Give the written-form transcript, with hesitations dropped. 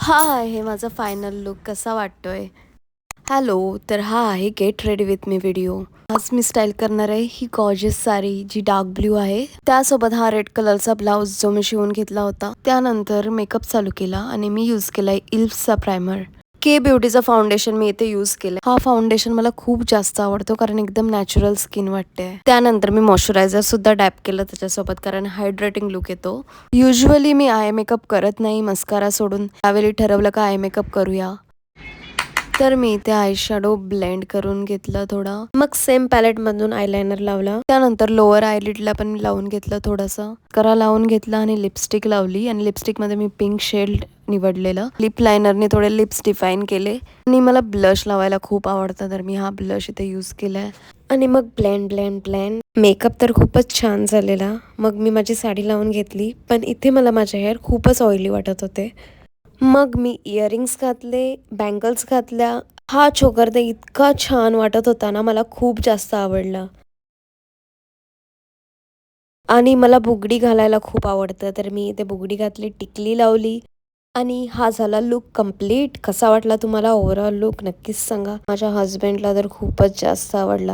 हा आहे माझा फायनल लुक कसा वाटतोय. हॅलो, तर हा आहे get ready with me video. आज मी स्टाईल करणार आहे ही गॉर्जियस साडी जी डार्क ब्ल्यू आहे, त्यासोबत हा रेड कलरचा ब्लाउज जो मी शिवून घेतला होता. त्यानंतर मेकअप चालू केला आणि मी यूज केलाय इल्फचा प्रायमर. के ब्युटीचा फाउंडेशन मी इथे यूज केलं. हा फाउंडेशन मला खूप जास्त आवडतो कारण एकदम नॅचरल स्किन वाटते. त्यानंतर मी मॉइश्चरायझर सुद्धा डॅप केलं त्याच्यासोबत कारण हायड्रेटिंग लुक येतो. युजली मी आय मेकअप करत नाही मस्कारा सोडून, त्यावेळी ठरवलं का आय मेकअप करूया. तर मी इथे आय शॅडो ब्लेंड करून घेतलं थोडा, मग सेम पॅलेट मधून आयलायनर लावला. त्यानंतर लोअर आयलिडला पण मी लावून घेतलं थोडंसं, करा लावून घेतला आणि लिपस्टिक लावली. आणि लिपस्टिक मध्ये मी पिंक शेड निवडलेलं. लिप लायनरने थोडे लिप्स डिफाईन केले आणि मला ब्लश लावायला खूप आवडतं, तर मी हा ब्लश इथे यूज केलाय. आणि मग ब्लेंड मेकअप तर खूपच छान झालेला. मग मी माझी साडी लावून घेतली, पण इथे मला माझे हेअर खूपच ऑइली वाटत होते. मग मी इयरिंग्स घातले, बँगल्स घातल्या. हा छोकर तर इतका छान वाटत होता ना, मला खूप जास्त आवडला. आणि मला बुगडी घालायला खूप आवडतं, तर मी इथे बुगडी घातली, टिकली लावली. आणि हा झाला लुक कंप्लीट. कसा वाटला तुम्हाला ओव्हरऑल लुक नक्कीच सांगा. माझ्या हस्बंडला तर खूपच जास्त आवडला.